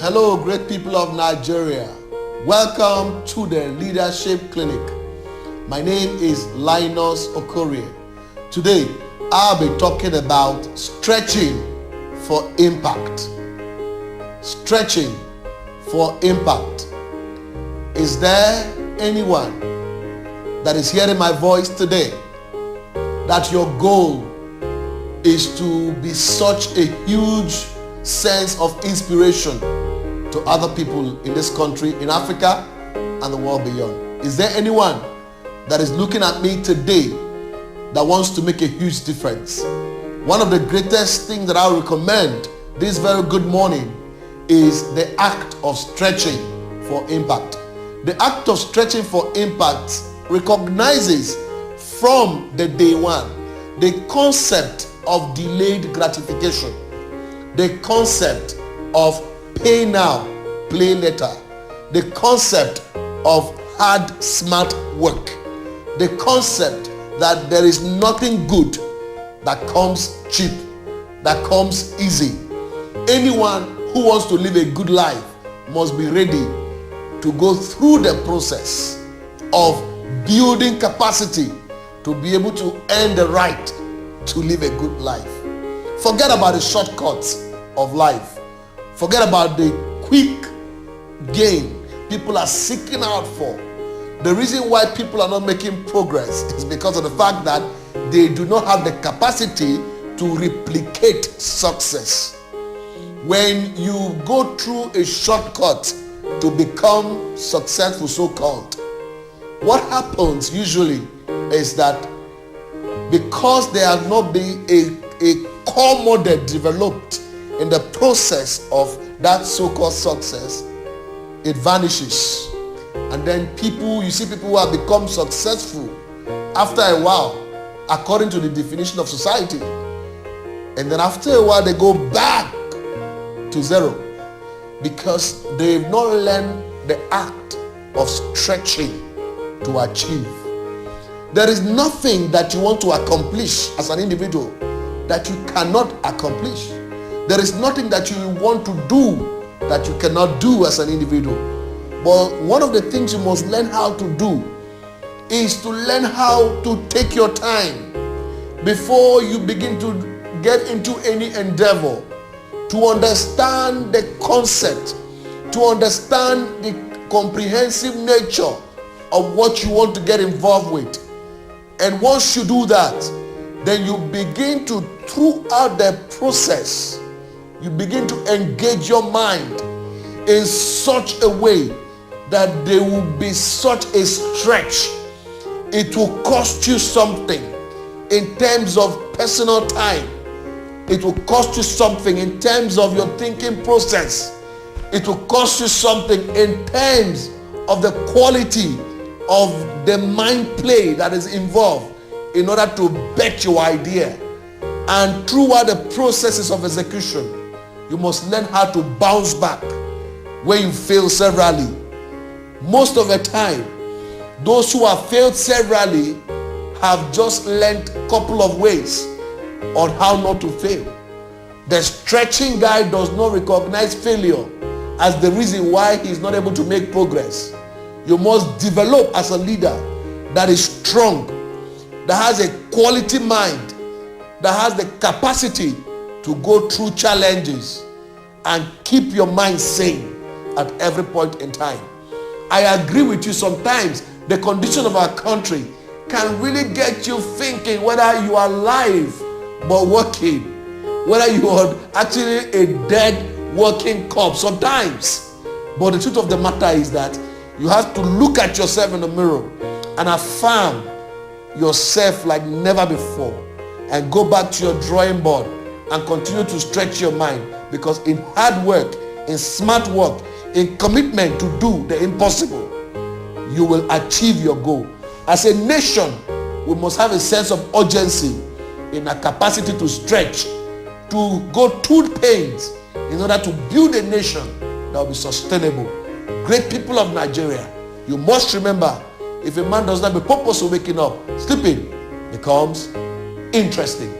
Hello, great people of Nigeria. Welcome to the Leadership Clinic. My name is LINUS OKORIE. Today, I'll be talking about stretching for impact. Stretching for impact. Is there anyone that is hearing my voice today that your goal is to be such a huge sense of inspiration to other people in this country, in Africa, and the world beyond? Is there anyone that is looking at me today that wants to make a huge difference? One of the greatest things that I would recommend this very good morning is the act of stretching for impact. The act of stretching for impact recognizes from the day one the concept of delayed gratification, the concept of pay now, play later, the concept of hard, smart work, the concept that there is nothing good that comes cheap, that comes easy. Anyone who wants to live a good life must be ready to go through the process of building capacity to be able to earn the right to live a good life. Forget about the shortcuts of life. Forget about the quick gain people are seeking out for. The reason why people are not making progress is because of the fact that they do not have the capacity to replicate success. When you go through a shortcut to become successful, so-called, what happens usually is that because there has not been a core model developed in the process of that so-called success, it vanishes. And then you see people who have become successful after a while, according to the definition of society. And then after a while, they go back to zero because they've not learned the act of stretching to achieve. There is nothing that you want to accomplish as an individual that you cannot accomplish. There is nothing that you want to do that you cannot do as an individual. But one of the things you must learn how to do is to learn how to take your time before you begin to get into any endeavor, to understand the concept, to understand the comprehensive nature of what you want to get involved with. And once you do that, then you begin to, throughout the process, you begin to engage your mind in such a way that there will be such a stretch. It will cost you something in terms of personal time. It will cost you something in terms of your thinking process. It will cost you something in terms of the quality of the mind play that is involved in order to bet your idea. And throughout the processes of execution, you must learn how to bounce back when you fail severally. Most of the time, those who have failed severally have just learned a couple of ways on how not to fail. The stretching guy does not recognize failure as the reason why he is not able to make progress. You must develop as a leader that is strong, that has a quality mind, that has the capacity to go through challenges and keep your mind sane at every point in time. I agree with you, sometimes the condition of our country can really get you thinking whether you are alive but working, whether you are actually a dead working corpse sometimes. But the truth of the matter is that you have to look at yourself in the mirror and affirm yourself like never before and go back to your drawing board and continue to stretch your mind, because in hard work, in smart work, in commitment to do the impossible, you will achieve your goal. As a nation, we must have a sense of urgency in our capacity to stretch, to go through pains in order to build a nation that will be sustainable. Great people of Nigeria, you must remember, if a man does not have a purpose of waking up, sleeping becomes interesting.